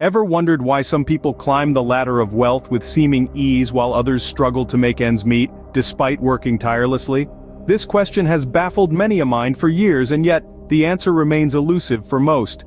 Ever wondered why some people climb the ladder of wealth with seeming ease while others struggle to make ends meet, despite working tirelessly? This question has baffled many a mind for years, and yet, the answer remains elusive for most.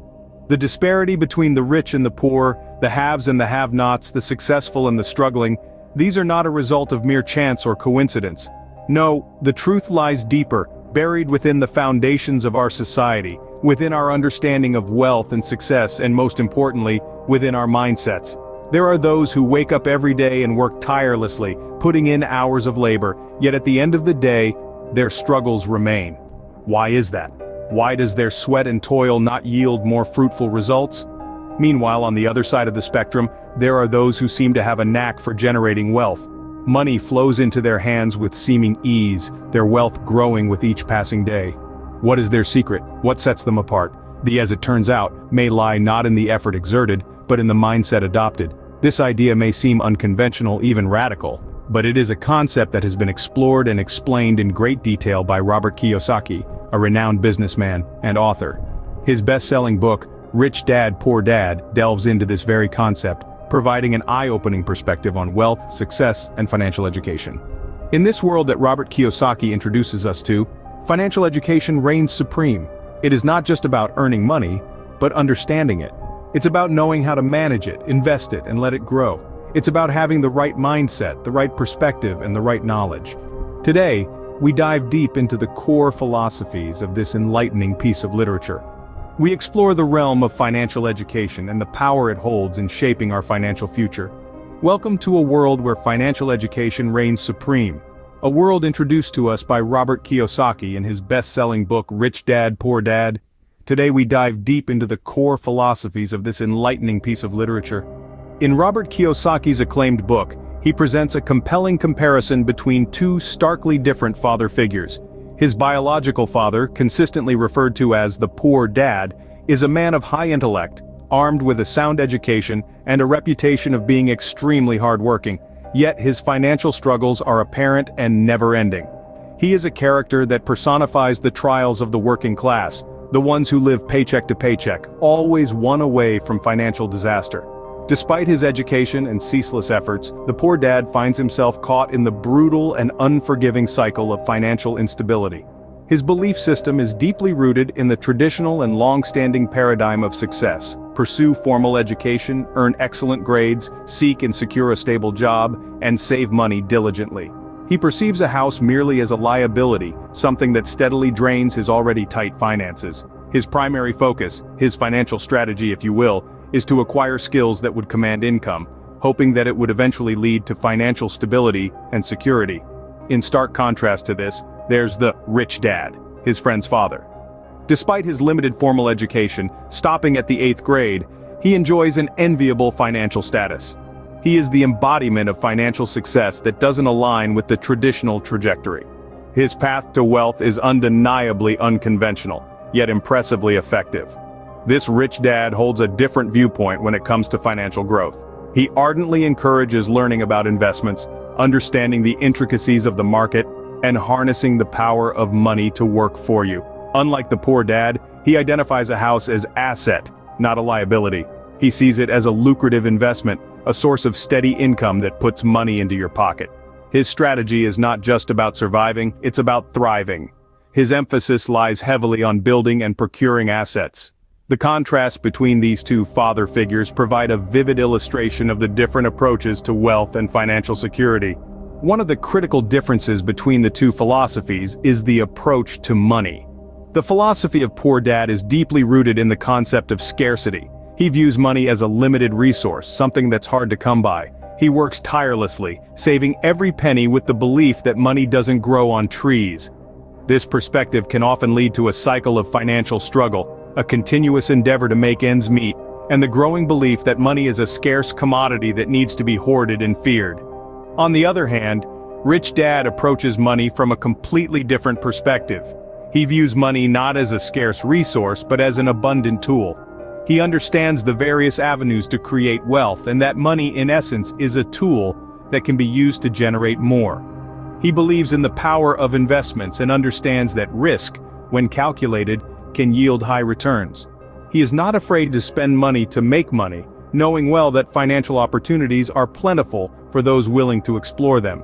The disparity between the rich and the poor, the haves and the have-nots, the successful and the struggling, these are not a result of mere chance or coincidence. No, the truth lies deeper, buried within the foundations of our society, within our understanding of wealth and success, and most importantly, within our mindsets. There are those who wake up every day and work tirelessly, putting in hours of labor, yet at the end of the day, their struggles remain. Why is that? Why does their sweat and toil not yield more fruitful results? Meanwhile, on the other side of the spectrum, there are those who seem to have a knack for generating wealth. Money flows into their hands with seeming ease, their wealth growing with each passing day. What is their secret? What sets them apart? As it turns out, may lie not in the effort exerted, but in the mindset adopted. This idea may seem unconventional, even radical, but it is a concept that has been explored and explained in great detail by Robert Kiyosaki, a renowned businessman and author. His best-selling book, Rich Dad, Poor Dad, delves into this very concept, providing an eye-opening perspective on wealth, success, and financial education. In this world that Robert Kiyosaki introduces us to, financial education reigns supreme. It is not just about earning money, but understanding it. It's about knowing how to manage it, invest it, and let it grow. It's about having the right mindset, the right perspective, and the right knowledge. Today, we dive deep into the core philosophies of this enlightening piece of literature. We explore the realm of financial education and the power it holds in shaping our financial future. Welcome to a world where financial education reigns supreme. A world introduced to us by Robert Kiyosaki in his best-selling book Rich Dad, Poor Dad. Today we dive deep into the core philosophies of this enlightening piece of literature. In Robert Kiyosaki's acclaimed book, he presents a compelling comparison between two starkly different father figures. His biological father, consistently referred to as the poor dad, is a man of high intellect, armed with a sound education and a reputation of being extremely hardworking, yet his financial struggles are apparent and never-ending. He is a character that personifies the trials of the working class, the ones who live paycheck to paycheck, always one away from financial disaster. Despite his education and ceaseless efforts, the poor dad finds himself caught in the brutal and unforgiving cycle of financial instability. His belief system is deeply rooted in the traditional and long-standing paradigm of success: pursue formal education, earn excellent grades, seek and secure a stable job, and save money diligently. He perceives a house merely as a liability, something that steadily drains his already tight finances. His primary focus, his financial strategy if you will, is to acquire skills that would command income, hoping that it would eventually lead to financial stability and security. In stark contrast to this, there's the rich dad, his friend's father. Despite his limited formal education, stopping at the 8th grade, he enjoys an enviable financial status. He is the embodiment of financial success that doesn't align with the traditional trajectory. His path to wealth is undeniably unconventional, yet impressively effective. This rich dad holds a different viewpoint when it comes to financial growth. He ardently encourages learning about investments, understanding the intricacies of the market, and harnessing the power of money to work for you. Unlike the poor dad, he identifies a house as asset, not a liability. He sees it as a lucrative investment, a source of steady income that puts money into your pocket. His strategy is not just about surviving, it's about thriving. His emphasis lies heavily on building and procuring assets. The contrast between these two father figures provide a vivid illustration of the different approaches to wealth and financial security. One of the critical differences between the two philosophies is the approach to money. The philosophy of Poor Dad is deeply rooted in the concept of scarcity. He views money as a limited resource, something that's hard to come by. He works tirelessly, saving every penny with the belief that money doesn't grow on trees. This perspective can often lead to a cycle of financial struggle, a continuous endeavor to make ends meet, and the growing belief that money is a scarce commodity that needs to be hoarded and feared. On the other hand, Rich Dad approaches money from a completely different perspective. He views money not as a scarce resource but as an abundant tool. He understands the various avenues to create wealth and that money in essence is a tool that can be used to generate more. He believes in the power of investments and understands that risk, when calculated, can yield high returns. He is not afraid to spend money to make money, knowing well that financial opportunities are plentiful for those willing to explore them.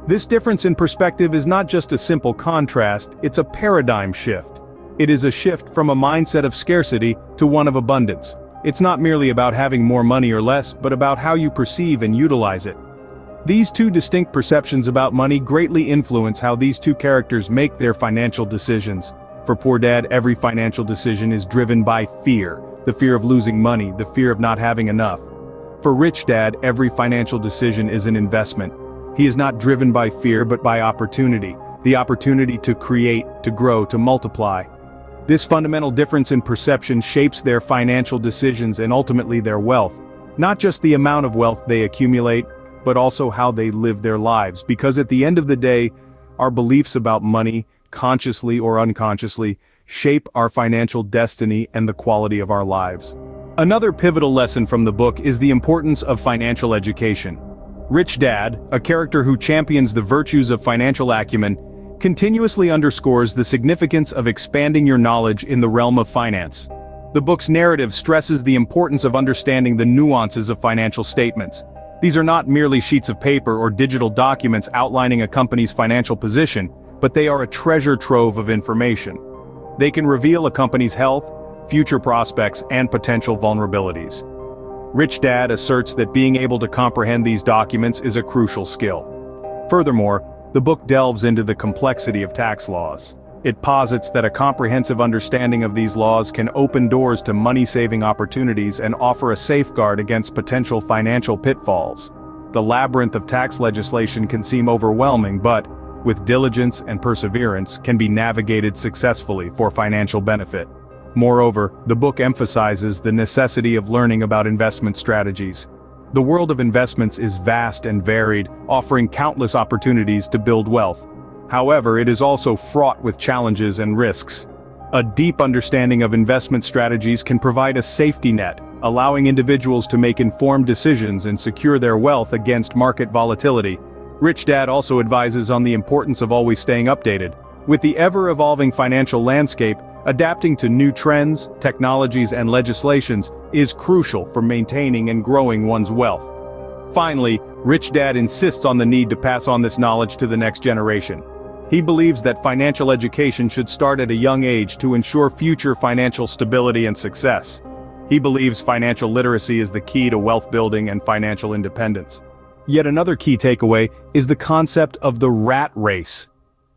This difference in perspective is not just a simple contrast, it's a paradigm shift. It is a shift from a mindset of scarcity to one of abundance. It's not merely about having more money or less, but about how you perceive and utilize it. These two distinct perceptions about money greatly influence how these two characters make their financial decisions. For Poor Dad, every financial decision is driven by fear. The fear of losing money, the fear of not having enough. For Rich Dad, every financial decision is an investment. He is not driven by fear but by opportunity. The opportunity to create, to grow, to multiply. This fundamental difference in perception shapes their financial decisions and ultimately their wealth. Not just the amount of wealth they accumulate, but also how they live their lives. Because at the end of the day, our beliefs about money, consciously or unconsciously, shape our financial destiny and the quality of our lives. Another pivotal lesson from the book is the importance of financial education. Rich Dad, a character who champions the virtues of financial acumen, continuously underscores the significance of expanding your knowledge in the realm of finance. The book's narrative stresses the importance of understanding the nuances of financial statements. These are not merely sheets of paper or digital documents outlining a company's financial position, but they are a treasure trove of information. They can reveal a company's health, future prospects, and potential vulnerabilities. Rich Dad asserts that being able to comprehend these documents is a crucial skill. Furthermore, the book delves into the complexity of tax laws. It posits that a comprehensive understanding of these laws can open doors to money-saving opportunities and offer a safeguard against potential financial pitfalls. The labyrinth of tax legislation can seem overwhelming, but, with diligence and perseverance, can be navigated successfully for financial benefit. Moreover, the book emphasizes the necessity of learning about investment strategies. The world of investments is vast and varied, offering countless opportunities to build wealth. However, it is also fraught with challenges and risks. A deep understanding of investment strategies can provide a safety net, allowing individuals to make informed decisions and secure their wealth against market volatility. Rich Dad also advises on the importance of always staying updated. With the ever-evolving financial landscape, adapting to new trends, technologies, and legislations is crucial for maintaining and growing one's wealth. Finally, Rich Dad insists on the need to pass on this knowledge to the next generation. He believes that financial education should start at a young age to ensure future financial stability and success. He believes financial literacy is the key to wealth building and financial independence. Yet another key takeaway is the concept of the rat race.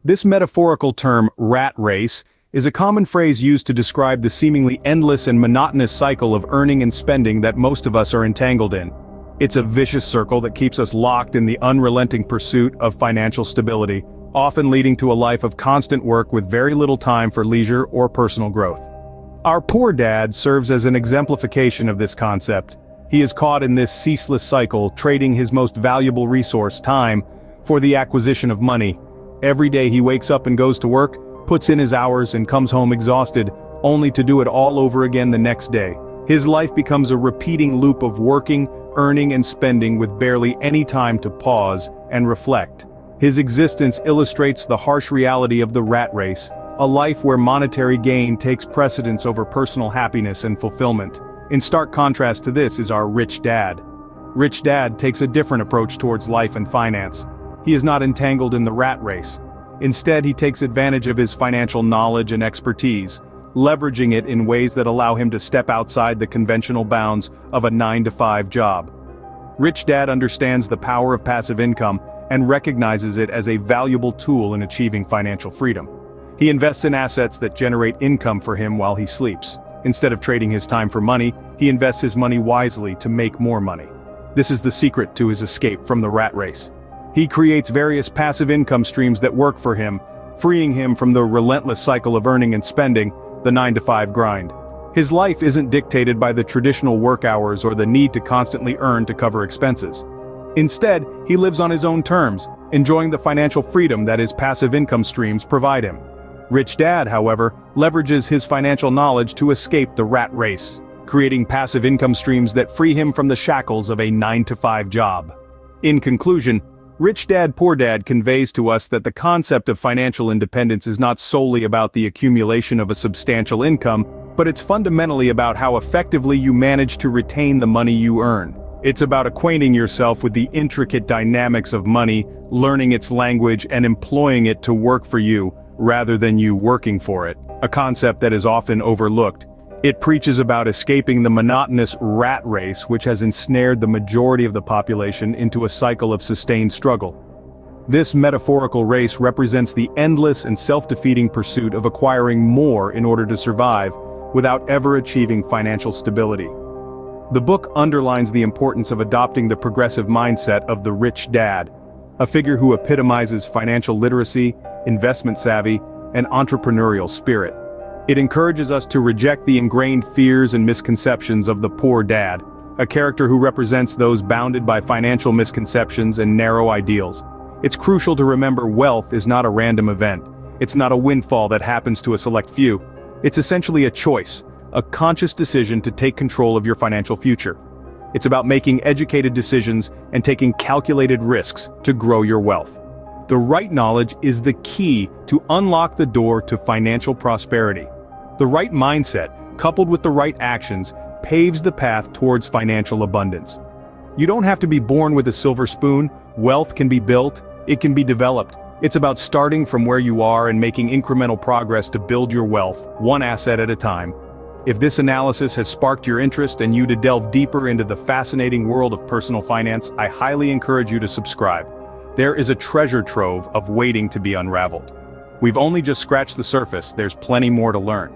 This metaphorical term, rat race, is a common phrase used to describe the seemingly endless and monotonous cycle of earning and spending that most of us are entangled in. It's a vicious circle that keeps us locked in the unrelenting pursuit of financial stability, often leading to a life of constant work with very little time for leisure or personal growth. Our Poor Dad serves as an exemplification of this concept. He is caught in this ceaseless cycle, trading his most valuable resource, time, for the acquisition of money. Every day he wakes up and goes to work, puts in his hours and comes home exhausted, only to do it all over again the next day. His life becomes a repeating loop of working, earning and spending with barely any time to pause and reflect. His existence illustrates the harsh reality of the rat race, a life where monetary gain takes precedence over personal happiness and fulfillment. In stark contrast to this is our Rich Dad. Rich Dad takes a different approach towards life and finance. He is not entangled in the rat race. Instead, he takes advantage of his financial knowledge and expertise, leveraging it in ways that allow him to step outside the conventional bounds of a 9-to-5 job. Rich Dad understands the power of passive income and recognizes it as a valuable tool in achieving financial freedom. He invests in assets that generate income for him while he sleeps. Instead of trading his time for money, he invests his money wisely to make more money. This is the secret to his escape from the rat race. He creates various passive income streams that work for him, freeing him from the relentless cycle of earning and spending, the 9-to-5 grind. His life isn't dictated by the traditional work hours or the need to constantly earn to cover expenses. Instead, he lives on his own terms, enjoying the financial freedom that his passive income streams provide him. Rich Dad, however, leverages his financial knowledge to escape the rat race, creating passive income streams that free him from the shackles of a 9-to-5 job. In conclusion, Rich Dad Poor Dad conveys to us that the concept of financial independence is not solely about the accumulation of a substantial income, But it's fundamentally about how effectively you manage to retain the money you earn. It's about acquainting yourself with the intricate dynamics of money, learning its language and employing it to work for you, rather than you working for it, a concept that is often overlooked. It preaches about escaping the monotonous rat race which has ensnared the majority of the population into a cycle of sustained struggle. This metaphorical race represents the endless and self-defeating pursuit of acquiring more in order to survive, without ever achieving financial stability. The book underlines the importance of adopting the progressive mindset of the rich dad, a figure who epitomizes financial literacy, investment savvy, and entrepreneurial spirit. It encourages us to reject the ingrained fears and misconceptions of the poor dad, a character who represents those bounded by financial misconceptions and narrow ideals. It's crucial to remember wealth is not a random event. It's not a windfall that happens to a select few. It's essentially a choice, a conscious decision to take control of your financial future. It's about making educated decisions and taking calculated risks to grow your wealth. The right knowledge is the key to unlock the door to financial prosperity. The right mindset, coupled with the right actions, paves the path towards financial abundance. You don't have to be born with a silver spoon. Wealth can be built, it can be developed. It's about starting from where you are and making incremental progress to build your wealth, one asset at a time. If this analysis has sparked your interest and you to delve deeper into the fascinating world of personal finance, I highly encourage you to subscribe. There is a treasure trove of waiting to be unraveled. We've only just scratched the surface, there's plenty more to learn.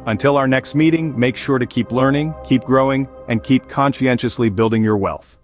Until our next meeting, make sure to keep learning, keep growing, and keep conscientiously building your wealth.